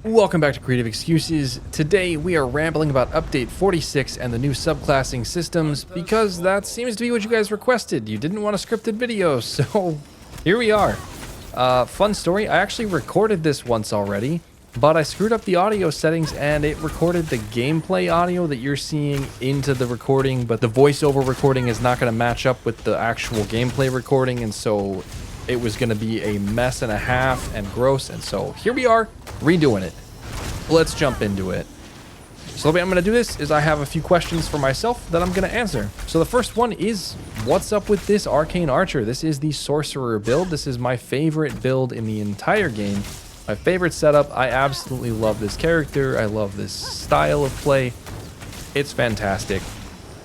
Welcome back to Creative Excuses. Today we are rambling about update 46 and the new subclassing systems because that seems to be what you guys requested. You didn't want a scripted video, so here we are. Fun story, I actually recorded this once already, but I screwed up the audio settings and it recorded the gameplay audio that you're seeing into the recording, but the voiceover recording is not going to match up with the actual gameplay recording, and so it was going to be a mess and a half and gross, and so here we are redoing it. Let's jump into it. So the way I'm going to do this is I have a few questions for myself that I'm going to answer. So the first one is, what's up with this Arcane Archer? This is the Sorcerer build. This is my favorite build in the entire game. My favorite setup. I absolutely love this character. I love this style of play. It's fantastic.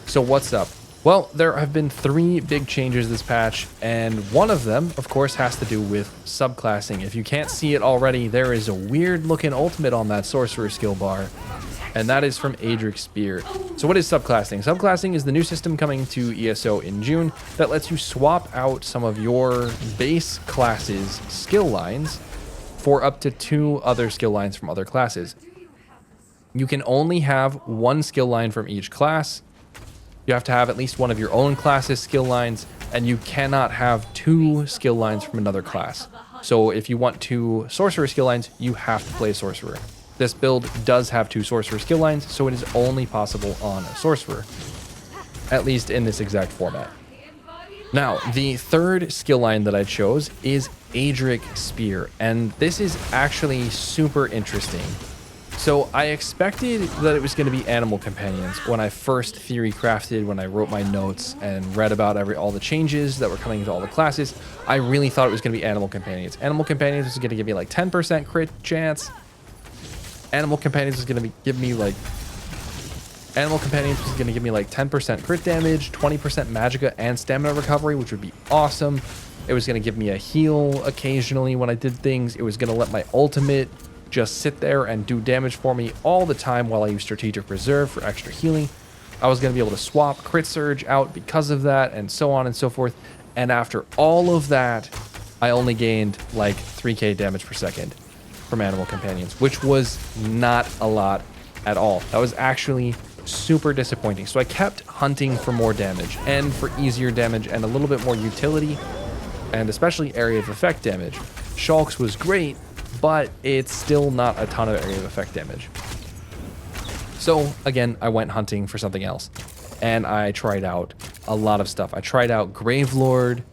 So what's up? Well, there have been 3 big changes this patch, and one of them, of course, has to do with subclassing. If you can't see it already, there is a weird-looking ultimate on that Sorcerer skill bar, and that is from Adric's Spear. So what is subclassing? Subclassing is the new system coming to ESO in June that lets you swap out some of your base class's skill lines for up to 2 other skill lines from other classes. You can only have 1 skill line from each class. You have to have at least one of your own class's skill lines, and you cannot have 2 skill lines from another class. So if you want 2 Sorcerer skill lines, you have to play Sorcerer. This build does have 2 Sorcerer skill lines, so it is only possible on a Sorcerer, at least in this exact format. Now, the 3rd skill line that I chose is Adric's Spear, and this is actually super interesting. So I expected that it was going to be animal companions when I first theory crafted, when I wrote my notes and read about all the changes that were coming into all the classes. I really thought it was going to be animal companions. Animal companions was going to give me like 10% crit chance. Animal companions was going to give me like 10% crit damage, 20% magicka and stamina recovery, which would be awesome. It was going to give me a heal occasionally when I did things. It was going to let my ultimate just sit there and do damage for me all the time while I use Strategic Reserve for extra healing. I was going to be able to swap Crit Surge out because of that, and so on and so forth. And after all of that, I only gained like 3k damage per second from Animal Companions, which was not a lot at all. That was actually super disappointing. So I kept hunting for more damage and for easier damage and a little bit more utility, and especially area of effect damage. Shulk's was great, but it's still not a ton of area of effect damage. So again, I went hunting for something else, and I tried out a lot of stuff. I tried out Gravelord.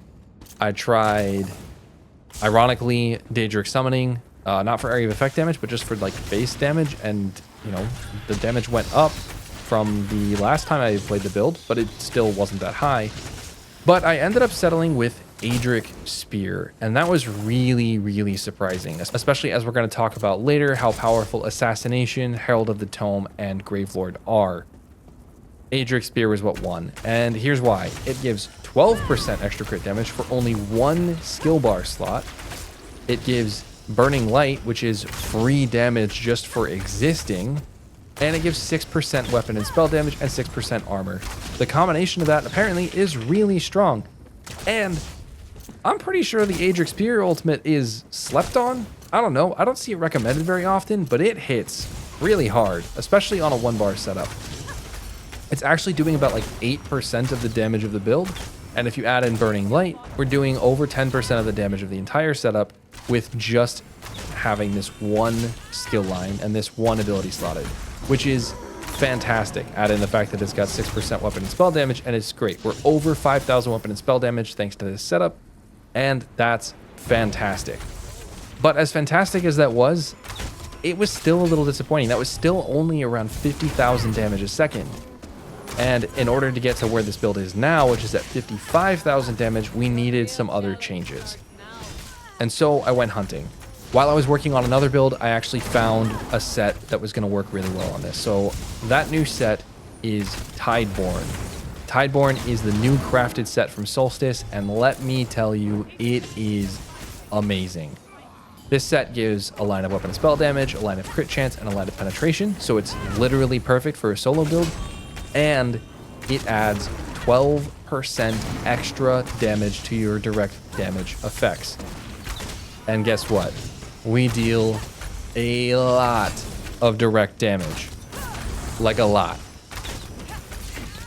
I tried, ironically, Daedric Summoning, not for area of effect damage, but just for like base damage, and you know, the damage went up from the last time I played the build, but it still wasn't that high. But I ended up settling with Adric's Spear, and that was really surprising, especially as we're going to talk about later how powerful Assassination, Herald of the Tome, and Gravelord are. Adric's Spear was what won, and here's why. It gives 12% extra crit damage for only 1 skill bar slot. It gives Burning Light, which is free damage just for existing, and it gives 6% weapon and spell damage and 6% armor. The combination of that apparently is really strong, and I'm pretty sure the Adric's Spear ultimate is slept on. I don't know. I don't see it recommended very often, but it hits really hard, especially on a 1-bar setup. It's actually doing about like 8% of the damage of the build, and if you add in Burning Light, we're doing over 10% of the damage of the entire setup with just having this 1 skill line and this 1 ability slotted, which is fantastic. Add in the fact that it's got 6% weapon and spell damage, and it's great. We're over 5,000 weapon and spell damage thanks to this setup, and that's fantastic. But as fantastic as that was, it was still a little disappointing. That was still only around 50,000 damage a second. And in order to get to where this build is now, which is at 55,000 damage, we needed some other changes. And so I went hunting. While I was working on another build, I actually found a set that was going to work really well on this. So that new set is Tideorn. Tideorn is the new crafted set from Solstice, and let me tell you, it is amazing. This set gives a line of weapon and spell damage, a line of crit chance, and a line of penetration, so it's literally perfect for a solo build, and it adds 12% extra damage to your direct damage effects. And guess what? We deal a lot of direct damage. Like a lot.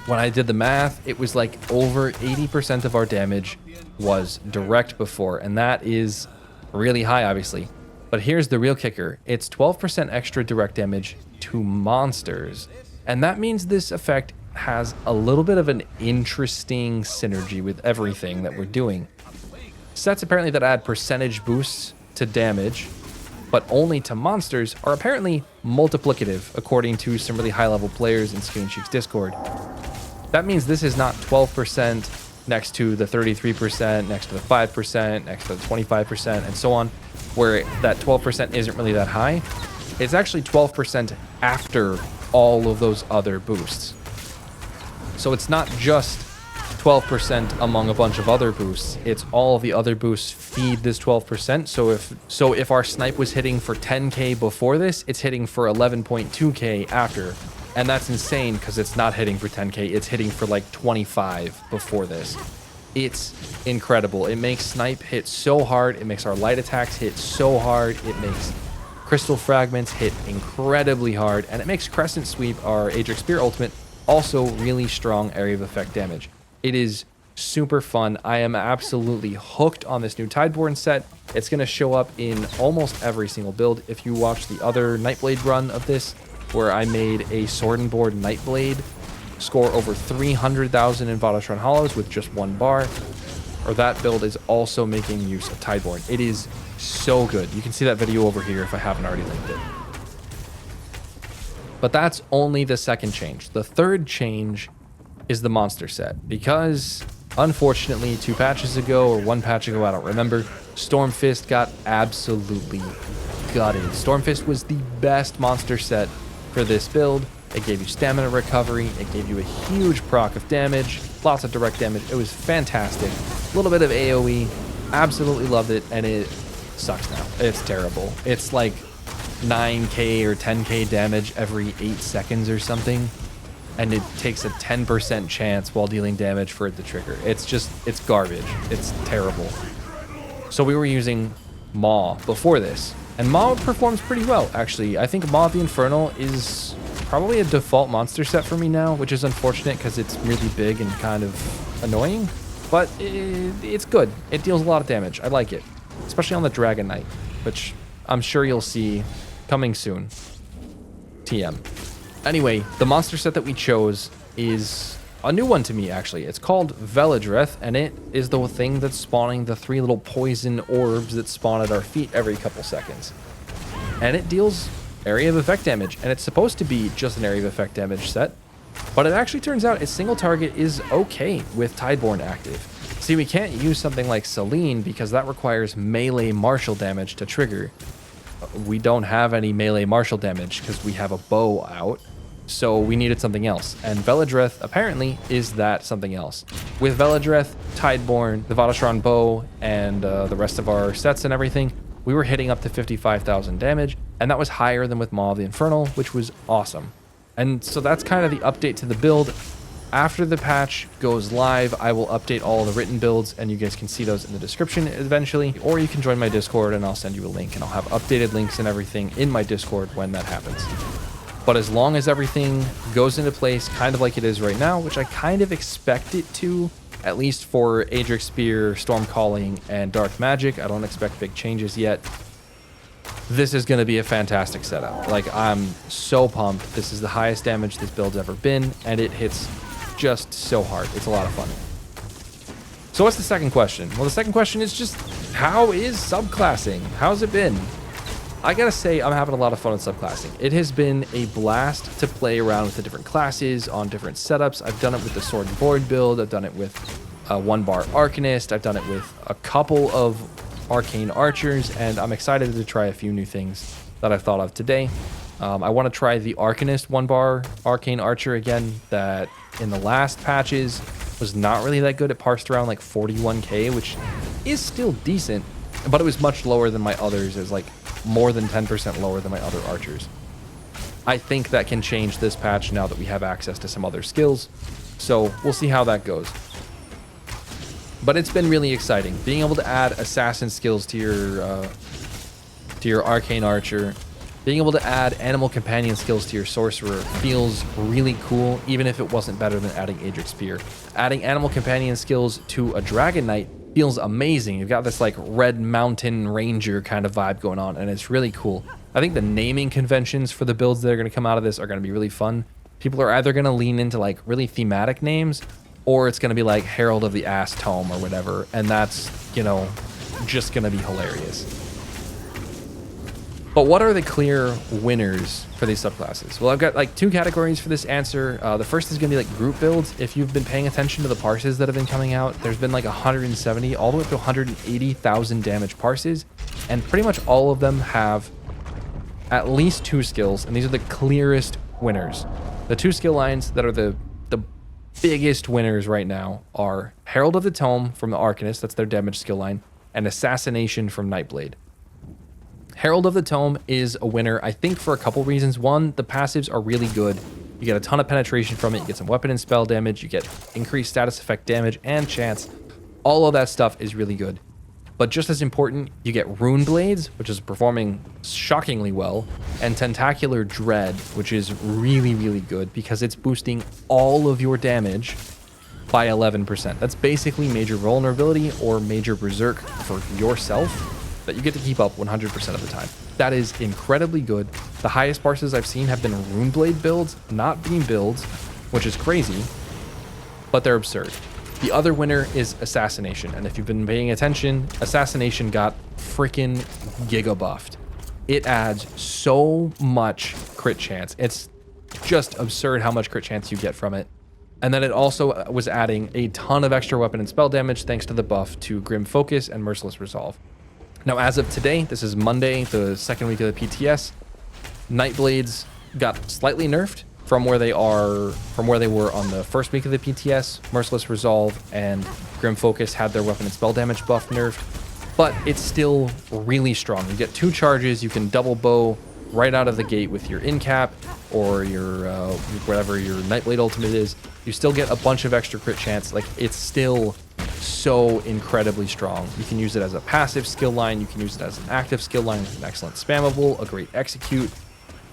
When I did the math, it was like over 80% of our damage was direct before, and that is really high, obviously. But here's the real kicker. It's 12% extra direct damage to monsters. And that means this effect has a little bit of an interesting synergy with everything that we're doing. Sets apparently that add percentage boosts to damage, but only to monsters, are apparently multiplicative, according to some really high-level players in Skinny Cheeks Discord. That means this is not 12% next to the 33%, next to the 5%, next to the 25%, and so on, where that 12% isn't really that high. It's actually 12% after all of those other boosts. So it's not just 12% among a bunch of other boosts. It's all of the other boosts feed this 12%. So if our snipe was hitting for 10k before this, it's hitting for 11.2k after. And that's insane because it's not hitting for 10k. It's hitting for like 25 before this. It's incredible. It makes snipe hit so hard. It makes our light attacks hit so hard. It makes crystal fragments hit incredibly hard. And it makes crescent sweep, our Adrix Spear ultimate, also really strong area of effect damage. It is super fun. I am absolutely hooked on this new Tideorn set. It's going to show up in almost every single build. If you watch the other Nightblade run of this, where I made a Sword and Board Nightblade score over 300,000 in Vatashran Hollows with just one bar, or that build is also making use of Tideorn. It is so good. You can see that video over here if I haven't already linked it. But that's only the second change. The third change is the monster set, because unfortunately 2 patches ago or 1 patch ago, I don't remember, Stormfist got absolutely gutted. Stormfist was the best monster set for this build. It gave you stamina recovery, it gave you a huge proc of damage, lots of direct damage. It was fantastic. A little bit of AoE, absolutely loved it, and it sucks now. It's terrible. It's like 9k or 10k damage every 8 seconds or something, and it takes a 10% chance while dealing damage for it to trigger. It's garbage. It's terrible. So we were using Maw before this, and Maw performs pretty well, actually. I think Maw of the Infernal is probably a default monster set for me now, which is unfortunate because it's really big and kind of annoying, but it's good. It deals a lot of damage. I like it, especially on the Dragon Knight, which I'm sure you'll see coming soon. TM. Anyway, the monster set that we chose is a new one to me, actually. It's called Veladreth, and it is the thing that's spawning the 3 little poison orbs that spawn at our feet every couple seconds. And it deals area of effect damage, and it's supposed to be just an area of effect damage set, but it actually turns out its single target is okay with Tideorn active. See, we can't use something like Selene because that requires melee martial damage to trigger. We don't have any melee martial damage because we have a bow out, so we needed something else, and Veladreth apparently is that something else. With Veladreth, Tideborn, the Vatashran bow, and the rest of our sets and everything, we were hitting up to 55,000 damage, and that was higher than with Maw of the Infernal, which was awesome. And so that's kind of the update to the build. After the patch goes live, I will update all the written builds, and you guys can see those in the description eventually, or you can join my Discord and I'll send you a link, and I'll have updated links and everything in my Discord when that happens. But as long as everything goes into place kind of like it is right now, which I kind of expect it to, at least for Adrix Spear, Storm Calling, and Dark Magic, I don't expect big changes yet. This is going to be a fantastic setup. Like, I'm so pumped. This is the highest damage this build's ever been, and it hits just so hard. It's a lot of fun. So what's the second question? Well, the second question is just, how is subclassing? How's it been? I gotta say, I'm having a lot of fun with subclassing. It has been a blast to play around with the different classes on different setups. I've done it with the Sword and Board build. I've done it with a 1-bar Arcanist. I've done it with a couple of Arcane Archers, and I'm excited to try a few new things that I've thought of today. I want to try the Arcanist 1-bar Arcane Archer again, that in the last patches was not really that good. It parsed around like 41k, which is still decent, but it was much lower than my others. It was like more than 10% lower than my other archers. I think that can change this patch now that we have access to some other skills, so we'll see how that goes. But it's been really exciting being able to add assassin skills to your Arcane Archer Being able to add animal companion skills to your sorcerer feels really cool, even if it wasn't better than adding Aedric Spear. Adding animal companion skills to a Dragon Knight feels amazing. You've got this like Red Mountain Ranger kind of vibe going on, and it's really cool. I think the naming conventions for the builds that are going to come out of this are going to be really fun. People are either going to lean into like really thematic names, or it's going to be like Herald of the Ass Tome or whatever, and that's, you know, just going to be hilarious. But what are the clear winners for these subclasses? Well, I've got like 2 categories for this answer. The first is going to be like group builds. If you've been paying attention to the parses that have been coming out, there's been like 170 all the way up to 180,000 damage parses, and pretty much all of them have at least 2 skills, and these are the clearest winners. The 2 skill lines that are the biggest winners right now are Herald of the Tome from the Arcanist, that's their damage skill line, and Assassination from Nightblade. Herald of the Tome is a winner, I think, for a couple reasons. One, the passives are really good. You get a ton of penetration from it, you get some weapon and spell damage, you get increased status effect damage and chance. All of that stuff is really good. But just as important, you get Rune Blades, which is performing shockingly well, and Tentacular Dread, which is really, really good because it's boosting all of your damage by 11%. That's basically major vulnerability or major berserk for yourself that you get to keep up 100% of the time. That is incredibly good. The highest parses I've seen have been Rune Blade builds, not beam builds, which is crazy, but they're absurd. The other winner is Assassination, and if you've been paying attention, Assassination got freaking giga buffed. It adds so much crit chance. It's just absurd how much crit chance you get from it. And then it also was adding a ton of extra weapon and spell damage thanks to the buff to Grim Focus and Merciless Resolve. Now, as of today, this is Monday, the second week of the PTS, Nightblades got slightly nerfed from where they were on the first week of the PTS. Merciless Resolve and Grim Focus had their weapon and spell damage buff nerfed, but it's still really strong. You get 2 charges, you can double bow right out of the gate with your incap or your whatever your Nightblade ultimate is. You still get a bunch of extra crit chance. Like, it's still so incredibly strong. You can use it as a passive skill line, you can use it as an active skill line with an excellent spammable, a great execute,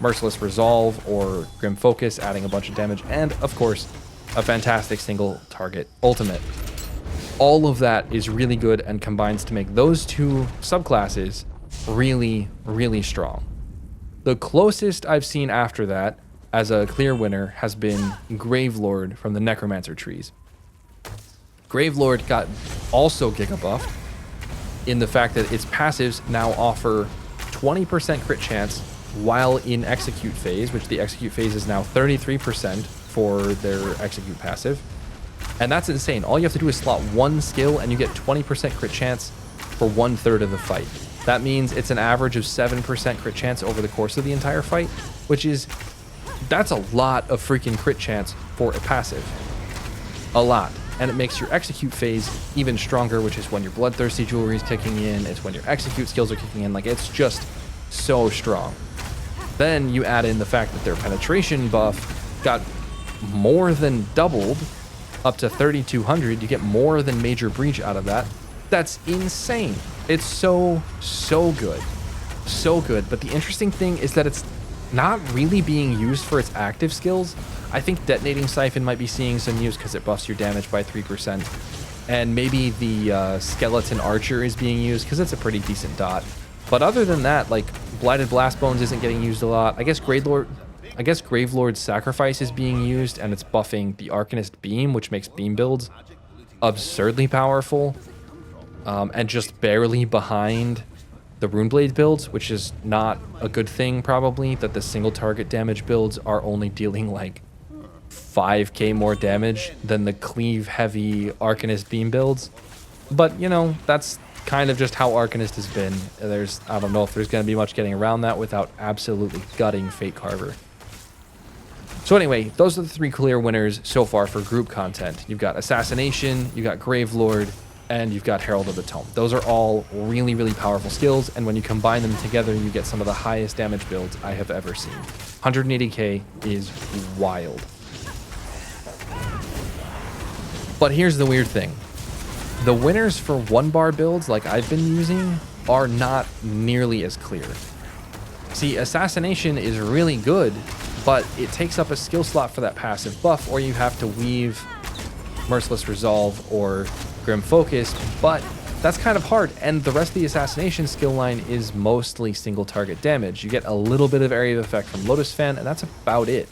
Merciless Resolve or Grim Focus adding a bunch of damage, and of course a fantastic single target ultimate. All of that is really good and combines to make those 2 subclasses really, really strong. The closest I've seen after that as a clear winner has been Gravelord from the Necromancer trees. Gravelord got also giga buffed in the fact that its passives now offer 20% crit chance while in execute phase, which the execute phase is now 33% for their execute passive. And that's insane. All you have to do is slot 1 skill and you get 20% crit chance for 1/3 of the fight. That means it's an average of 7% crit chance over the course of the entire fight, that's a lot of freaking crit chance for a passive. A lot. And it makes your execute phase even stronger, which is when your Bloodthirsty Jewelry is kicking in, it's when your execute skills are kicking in. Like, it's just so strong. Then you add in the fact that their penetration buff got more than doubled, up to 3,200. You get more than Major Breach out of that. That's insane. It's so good. So good. But the interesting thing is that it's not really being used for its active skills. I think Detonating Siphon might be seeing some use because it buffs your damage by 3%. And maybe the Skeleton Archer is being used because it's a pretty decent dot. But other than that, like, Blighted Blastbones isn't getting used a lot. I guess Gravelord's Sacrifice is being used, and it's buffing the Arcanist Beam, which makes beam builds absurdly powerful. And just barely behind the Runeblade builds, which is not a good thing, probably, that the single target damage builds are only dealing like 5k more damage than the cleave heavy Arcanist Beam builds. But, you know, that's kind of just how Arcanist has been. I don't know if there's going to be much getting around that without absolutely gutting Fate Carver. So anyway, those are the 3 clear winners so far for group content. You've got Assassination, you've got Gravelord, and you've got Herald of the Tome. Those are all really, really powerful skills, and when you combine them together, you get some of the highest damage builds I have ever seen. 180k is wild. But here's the weird thing. The winners for 1-bar builds like I've been using are not nearly as clear. See, Assassination is really good, but it takes up a skill slot for that passive buff, or you have to weave Merciless Resolve or Grim Focus, but that's kind of hard, and the rest of the Assassination skill line is mostly single target damage. You get a little bit of area of effect from Lotus Fan, and that's about it.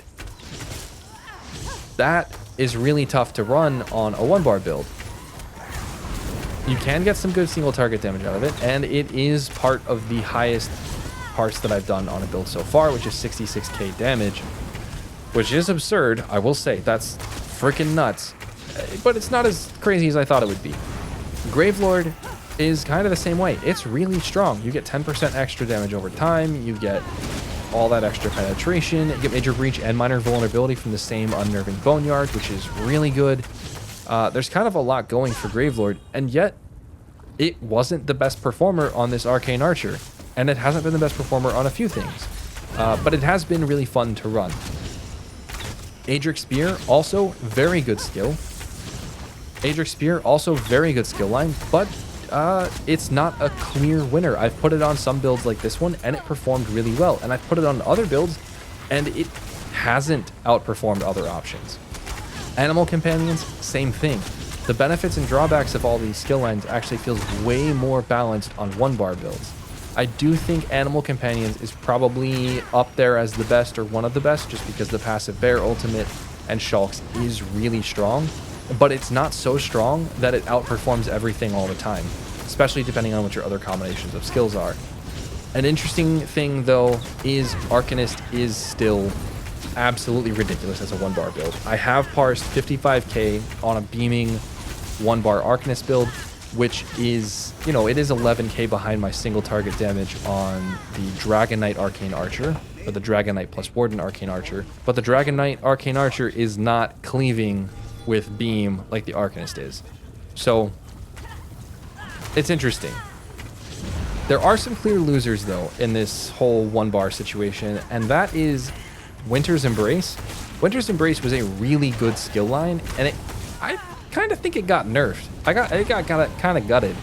That is really tough to run on a 1-bar build. You can get some good single target damage out of it, and it is part of the highest parts that I've done on a build so far, which is 66k damage, which is absurd, I will say. That's freaking nuts, but it's not as crazy as I thought it would be. Gravelord is kind of the same way. It's really strong. You get 10% extra damage over time. You get all that extra penetration. You get Major Breach and Minor Vulnerability from the same Unnerving Boneyard, which is really good. There's kind of a lot going for Gravelord, and yet it wasn't the best performer on this Arcane Archer, and it hasn't been the best performer on a few things, but it has been really fun to run. Adric Spear, also very good skill. Adric Spear, also very good skill line, but it's not a clear winner. I've put it on some builds like this one, and it performed really well. And I've put it on other builds, and it hasn't outperformed other options. Animal Companions, same thing. The benefits and drawbacks of all these skill lines actually feels way more balanced on 1-bar builds. I do think Animal Companions is probably up there as the best or one of the best, just because the passive Bear ultimate and Shulks is really strong. But it's not so strong that it outperforms everything all the time, especially depending on what your other combinations of skills are. An interesting thing, though, is Arcanist is still absolutely ridiculous as a 1-bar build. I have parsed 55k on a beaming 1-bar Arcanist build, which is, you know, it is 11k behind my single target damage on the Dragon Knight Arcane Archer, or the Dragon Knight plus Warden Arcane Archer. But the Dragon Knight Arcane Archer is not cleaving with beam like the Arcanist is. So it's interesting. There are some clear losers though in this whole 1-bar situation, and that is Winter's Embrace. Winter's Embrace was a really good skill line, and I kind of think it got nerfed. It got kind of gutted,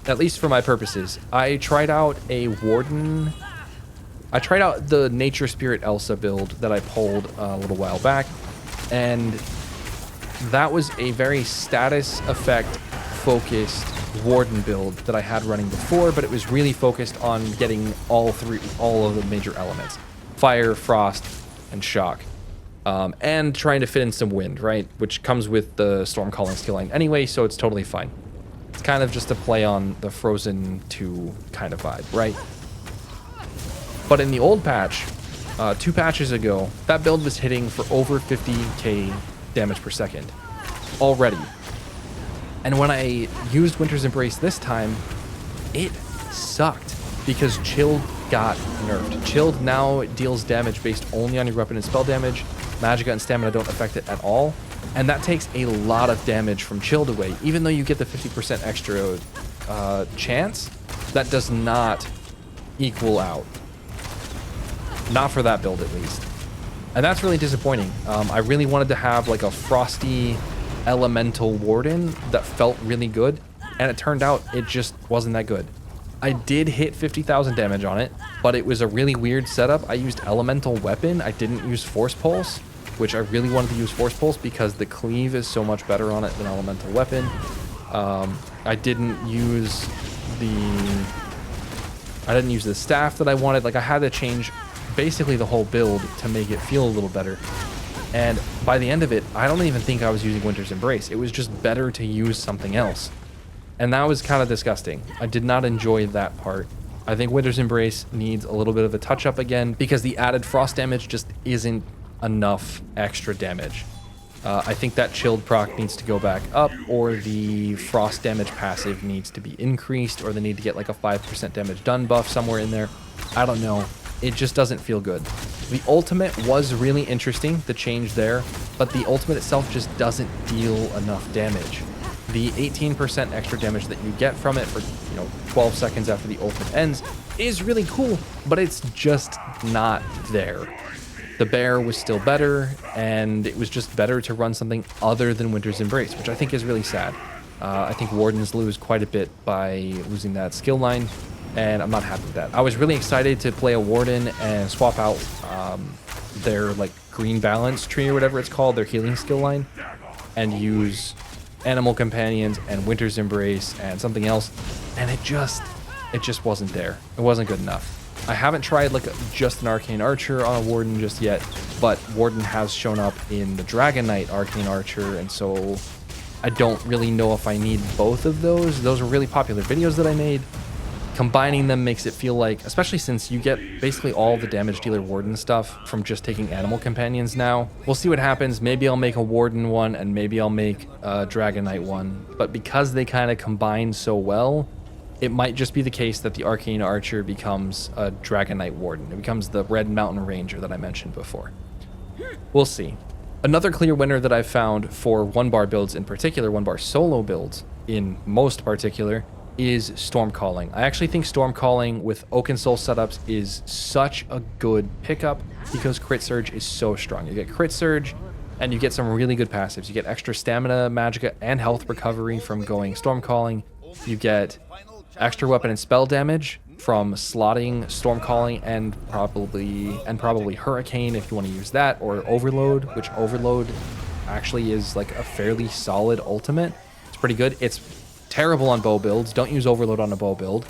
at least for my purposes. I tried out a Warden. I tried out the Nature Spirit Elsa build that I pulled a little while back, and that was a very status effect focused Warden build that I had running before, but it was really focused on getting all of the major elements: fire, frost, and shock, and trying to fit in some wind, right, which comes with the Storm Calling skill line anyway, so it's totally fine. It's kind of just a play on the Frozen 2 kind of vibe, right? But in the old patch, 2 patches ago, that build was hitting for over 50k damage per second already. And when I used Winter's Embrace this time, it sucked because Chilled got nerfed. Chilled now deals damage based only on your weapon and spell damage. Magicka and Stamina don't affect it at all. And that takes a lot of damage from Chilled away. Even though you get the 50% extra chance, that does not equal out. Not for that build, at least. And that's really disappointing. I really wanted to have like a frosty elemental Warden that felt really good, and it turned out it just wasn't that good. I did hit 50,000 damage on it, but it was a really weird setup. I used elemental weapon. I didn't use Force Pulse, which I really wanted to use Force Pulse because the cleave is so much better on it than elemental weapon. I didn't use the staff that I wanted. Like, I had to change basically the whole build to make it feel a little better. And by the end of it, I don't even think I was using Winter's Embrace. It was just better to use something else. And that was kind of disgusting. I did not enjoy that part. I think Winter's Embrace needs a little bit of a touch-up again because the added frost damage just isn't enough extra damage. I think that Chilled proc needs to go back up, or the frost damage passive needs to be increased, or they need to get like a 5% damage done buff somewhere in there. I don't know. It just doesn't feel good. The ultimate was really interesting, the change there, but the ultimate itself just doesn't deal enough damage. The 18% extra damage that you get from it for, 12 seconds after the ultimate ends is really cool, but it's just not there. The Bear was still better, and it was just better to run something other than Winter's Embrace, which I think is really sad. I think Wardens lose quite a bit by losing that skill line. and I'm not happy with that. I was really excited to play a Warden and swap out their like green balance tree or whatever it's called, their healing skill line, and use Animal Companions and Winter's Embrace and something else, and it just wasn't there. It wasn't good enough. I haven't tried like just an Arcane Archer on a Warden just yet, but Warden has shown up in the Dragon Knight Arcane Archer, and so I don't really know if I need both of those. Those are really popular videos that I made. Combining them makes it feel like, especially since you get basically all the damage dealer Warden stuff from just taking Animal Companions now. We'll see what happens. Maybe I'll make a Warden one, and maybe I'll make a Dragon Knight one. But because they kind of combine so well, it might just be the case that the Arcane Archer becomes a Dragon Knight Warden. It becomes the Red Mountain Ranger that I mentioned before. We'll see. Another clear winner that I've found for 1-bar builds in particular, 1-bar solo builds in most particular, is Storm Calling. I actually think Storm Calling with Oaken Soul setups is such a good pickup because Crit Surge is so strong. You get Crit Surge and you get some really good passives. You get extra stamina, magicka, and health recovery from going Storm Calling. You get extra weapon and spell damage from slotting Storm Calling and probably Hurricane if you want to use that, or Overload, which Overload actually is like a fairly solid ultimate. It's pretty good. It's terrible on bow builds. Don't use Overload on a bow build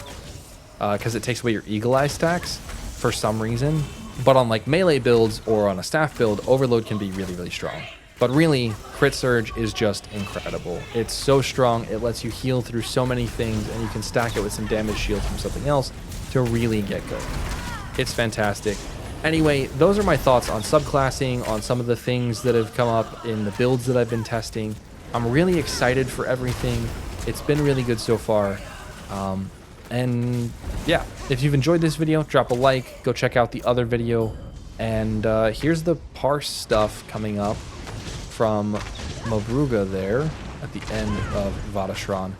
because it takes away your Eagle Eye stacks for some reason. But on like melee builds or on a staff build, Overload can be really, really strong. But really, Crit Surge is just incredible. It's so strong, it lets you heal through so many things, and you can stack it with some damage shields from something else to really get good. It's fantastic. Anyway, those are my thoughts on subclassing, on some of the things that have come up in the builds that I've been testing. I'm really excited for everything. It's been really good so far. And yeah, if you've enjoyed this video, drop a like, go check out the other video. And here's the parse stuff coming up from Mabruga there at the end of Vatashran.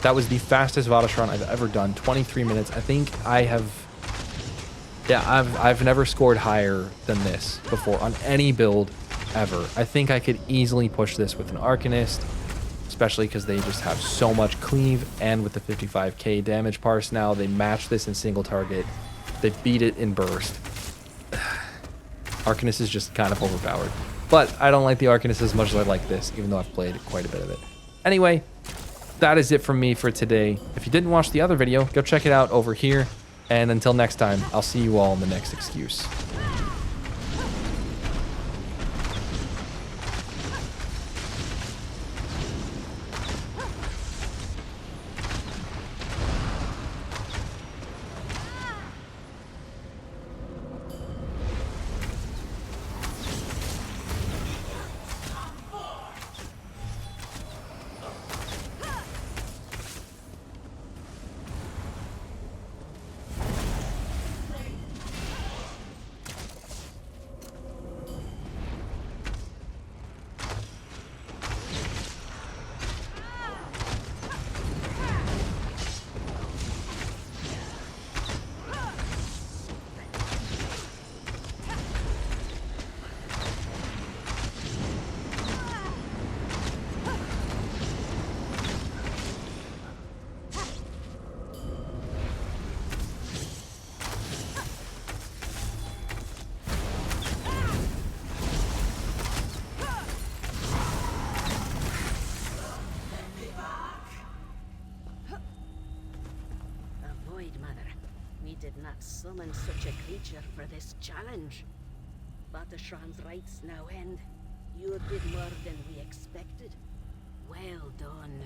That was the fastest Vatashran I've ever done, 23 minutes. I think I've never scored higher than this before on any build ever. I think I could easily push this with an Arcanist, especially because they just have so much cleave, and with the 55k damage parse now, they match this in single target. They beat it in burst. Arcanist is just kind of overpowered. But I don't like the Arcanist as much as I like this, even though I've played quite a bit of it. Anyway, that is it from me for today. If you didn't watch the other video, go check it out over here. And until next time, I'll see you all in the next excuse. We did not summon such a creature for this challenge. Vatashran's rights now end. You did more than we expected. Well done.